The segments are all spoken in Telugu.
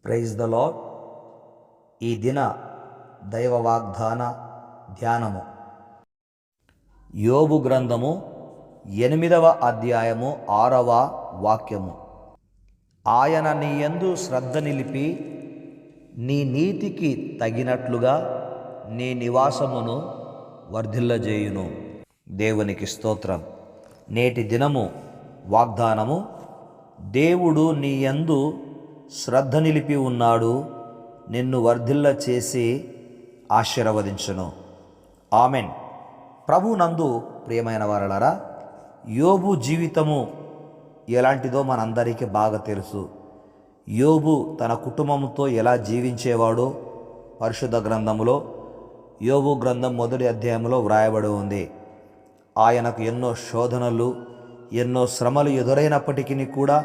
Praise the lord. ఈ దిన దైవ వాగ్దాన ధ్యానము యోబు గ్రంథము 8వ అధ్యాయము 6వ వాక్యము. ఆయన నీ యందు శ్రద్ధ నిలిపి నీ నీతికి తగినట్లుగా నీ నివాసమును వర్ధిల్లజేయును. దేవునికి స్తోత్రం. నేటి దినము వాగ్దానము, దేవుడు నీ యందు శ్రద్ధ నిలిపి ఉన్నాడు, నిన్ను వర్ధిల్ల చేసి ఆశీర్వదించును. ఆమెన్. ప్రభునందు ప్రియమైన వారలారా, యోబు జీవితము ఎలాంటిదో మనందరికీ బాగా తెలుసు. యోబు తన కుటుంబంతో ఎలా జీవించేవాడో పరిశుద్ధ గ్రంథములో యోబు గ్రంథం 1వ అధ్యాయంలో వ్రాయబడి ఉంది. ఆయనకు ఎన్నో శోధనలు, ఎన్నో శ్రమలు ఎదురైనప్పటికీ కూడా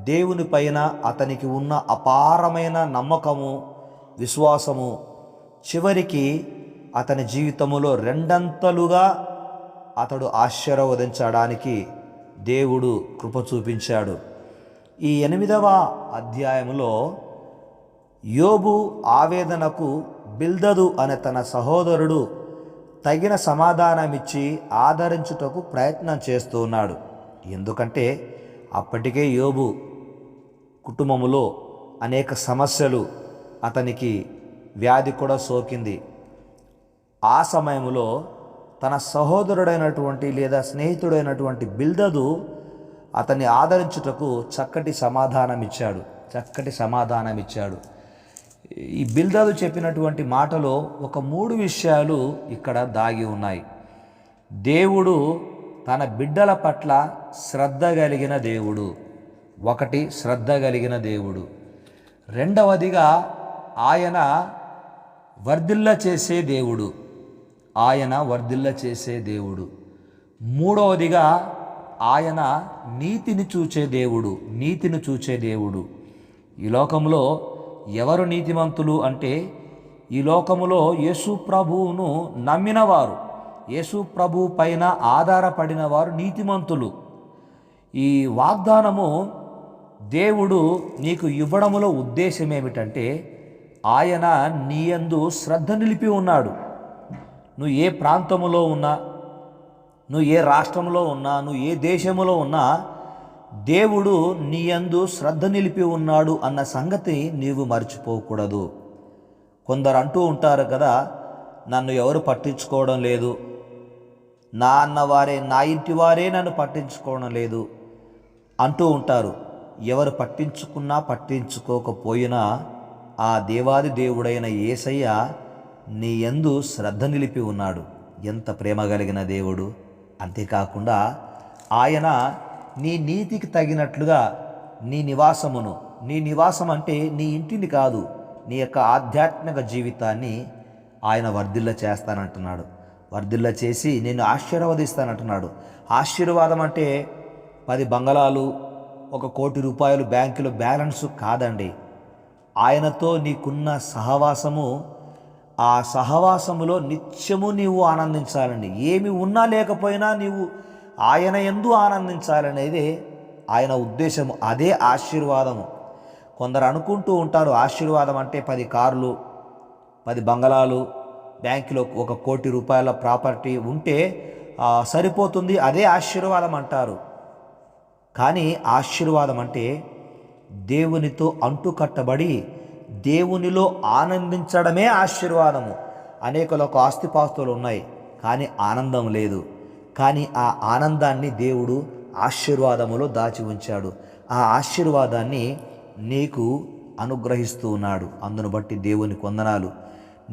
దేవుని పైన అతనికి ఉన్న అపారమైన నమ్మకము, విశ్వాసము చివరికి అతని జీవితంలో రెండంతలుగా అతడు ఆశీర్వదించడానికి దేవుడు కృప చూపించాడు. ఈ 8వ అధ్యాయంలో యోబు ఆవేదనకు బిల్దదు అనే తన సహోదరుడు తగిన సమాధానమిచ్చి ఆదరించుటకు ప్రయత్నం చేస్తూ ఉన్నాడు. ఎందుకంటే అప్పటికే యోబు కుటుంబములో అనేక సమస్యలు, అతనికి వ్యాధి కూడా సోకింది. ఆ సమయంలో తన సహోదరుడైనటువంటి లేదా స్నేహితుడైనటువంటి బిల్దదు అతన్ని ఆదరించుటకు చక్కటి సమాధానం ఇచ్చాడు. ఈ బిల్దదు చెప్పినటువంటి మాటలో ఒక 3 విషయాలు ఇక్కడ దాగి ఉన్నాయి. దేవుడు తన బిడ్డల పట్ల శ్రద్ధ కలిగిన దేవుడు. ఒకటి, శ్రద్ధ కలిగిన దేవుడు. రెండవదిగా ఆయన వర్ధిల్ల చేసే దేవుడు. మూడవదిగా ఆయన నీతిని చూచే దేవుడు. ఈ లోకంలో ఎవరు నీతిమంతులు అంటే, ఈ లోకములో యేసు ప్రభువును నమ్మినవారు, యేసు ప్రభు పైన ఆధారపడిన వారు నీతిమంతులు. ఈ వాగ్దానము దేవుడు నీకు ఇవ్వడములో ఉద్దేశం ఏమిటంటే, ఆయన నీ యందు శ్రద్ధ నిలిపి ఉన్నాడు. నువ్వు ఏ ప్రాంతములో ఉన్నా, నువ్వు ఏ రాష్ట్రంలో ఉన్నా, నువ్వు ఏ దేశములో ఉన్నా, దేవుడు నీ యందు శ్రద్ధ నిలిపి ఉన్నాడు అన్న సంగతి నీవు మర్చిపోకూడదు. కొందరు అంటూ ఉంటారు కదా, నన్ను ఎవరు పట్టించుకోవడం లేదు, నా ఇంటి వారే నన్ను పట్టించుకోవడం లేదు అంటూ ఉంటారు. ఎవరు పట్టించుకున్నా పట్టించుకోకపోయినా ఆ దేవాది దేవుడైన యేసయ్య నీ యందు శ్రద్ధ నిలిపి ఉన్నాడు. ఎంత ప్రేమ కలిగిన దేవుడు! అంతేకాకుండా ఆయన నీ నీతికి తగినట్లుగా నీ నివాసం అంటే నీ ఇంటిని కాదు, నీ యొక్క ఆధ్యాత్మిక జీవితాన్ని ఆయన వర్ధిల్ల చేస్తానంటున్నాడు. వర్ధిల్ల చేసి నిన్ను ఆశీర్వదిస్తానంటున్నాడు. ఆశీర్వాదం అంటే 10 బంగళాలు, 1 కోటి రూపాయలు బ్యాంకులో బ్యాలెన్స్ కాదండి. ఆయనతో నీకున్న సహవాసము, ఆ సహవాసములో నిత్యము నీవు ఆనందించాలండి. ఏమి ఉన్నా లేకపోయినా నీవు ఆయన యందు ఆనందించాలనేదే ఆయన ఉద్దేశము. అదే ఆశీర్వాదము. కొందరు అనుకుంటూ ఉంటారు, ఆశీర్వాదం అంటే 10 కార్లు, 10 బంగళాలు, బ్యాంకులో 1 కోటి రూపాయల ప్రాపర్టీ ఉంటే సరిపోతుంది, అదే ఆశీర్వాదం అంటారు. కానీ ఆశీర్వాదం అంటే దేవునితో అంటుకట్టబడి దేవునిలో ఆనందించడమే ఆశీర్వాదము. అనేకులకు ఆస్తిపాస్తులు ఉన్నాయి కానీ ఆనందం లేదు. కానీ ఆ ఆనందాన్ని దేవుడు ఆశీర్వాదములో దాచి ఉంచాడు. ఆ ఆశీర్వాదాన్ని నీకు అనుగ్రహిస్తూ ఉన్నాడు. అందును బట్టి దేవుని వందనాలు.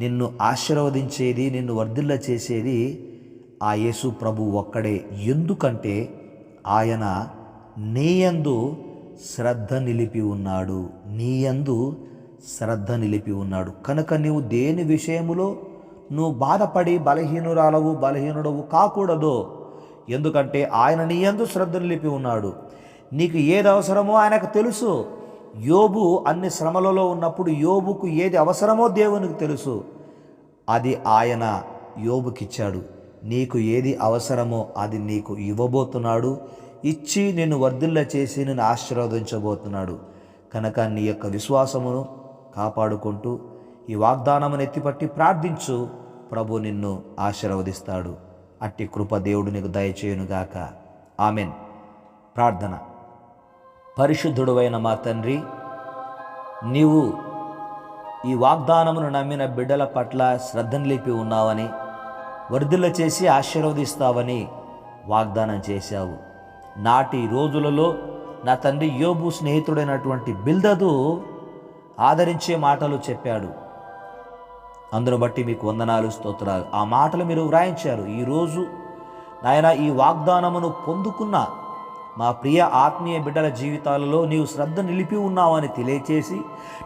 నిన్ను ఆశీర్వదించేది, నిన్ను వర్ధిల్ల చేసేది ఆ యేసు ప్రభు ఒక్కడే. ఎందుకంటే ఆయన నీయందు శ్రద్ధ నిలిపి ఉన్నాడు. కనుక నీవు దేని విషయములో నువ్వు బాధపడి బలహీనుడవు కాకూడదు. ఎందుకంటే ఆయన నీయందు శ్రద్ధ నిలిపి ఉన్నాడు. నీకు ఏది అవసరమో ఆయనకు తెలుసు. యోబు అన్ని శ్రమలలో ఉన్నప్పుడు యోబుకు ఏది అవసరమో దేవునికి తెలుసు. అది ఆయన యోబుకిచ్చాడు. నీకు ఏది అవసరమో అది నీకు ఇవ్వబోతున్నాడు. ఇచ్చి నిన్ను వర్ధిల్ల చేసి నిన్ను ఆశీర్వదించబోతున్నాడు. కనుక నీ యొక్క విశ్వాసమును కాపాడుకుంటూ ఈ వాగ్దానమును ఎత్తిపట్టి ప్రార్థించు. ప్రభు నిన్ను ఆశీర్వదిస్తాడు. అట్టి కృప దేవుడు నీకు దయచేయునుగాక. ఆమెన్. ప్రార్థన. పరిశుద్ధుడైన మా తండ్రి, నీవు ఈ వాగ్దానమును నమ్మిన బిడ్డల పట్ల శ్రద్ధను నిలిపి ఉన్నావని, వర్ధిల్ల చేసి ఆశీర్వదిస్తావని వాగ్దానం చేశావు. నాటి రోజులలో నా తండ్రి యోబు స్నేహితుడైనటువంటి బిల్దదు ఆదరించే మాటలు చెప్పాడు. అందును బట్టి మీకు వందనాలు, స్తోత్రాలు. ఆ మాటలు మీరు వ్రాయించారు. ఈరోజు నాయన ఈ వాగ్దానమును పొందుకున్న మా ప్రియ ఆత్మీయ బిడ్డల జీవితాలలో నీవు శ్రద్ధ నిలిపి ఉన్నావని తెలియచేసి,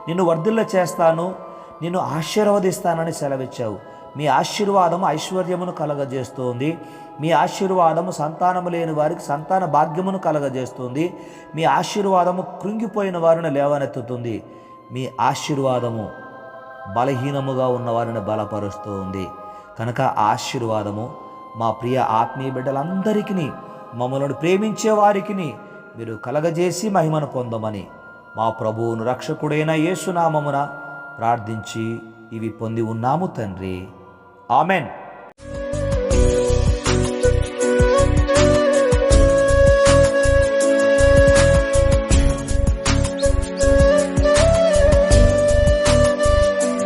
నిన్ను వర్ధిల్ల చేస్తాను, నిన్ను ఆశీర్వదిస్తానని సెలవిచ్చావు. మీ ఆశీర్వాదము ఐశ్వర్యమును కలగజేస్తుంది. మీ ఆశీర్వాదము సంతానము లేని వారికి సంతాన భాగ్యమును కలగజేస్తుంది. మీ ఆశీర్వాదము కృంగిపోయిన వారిని లేవనెత్తుతుంది. మీ ఆశీర్వాదము బలహీనముగా ఉన్న వారిని బలపరుస్తూ ఉంది. కనుక ఆశీర్వాదము మా ప్రియ ఆత్మీయ బిడ్డలందరికీ, మమ్మల్ని ప్రేమించే వారికి మీరు కలగజేసి మహిమను పొందమని మా ప్రభువును రక్షకుడైన యేసు నామమున ప్రార్థించి ఇవి పొంది ఉన్నాము తండ్రి. ఆమెన్.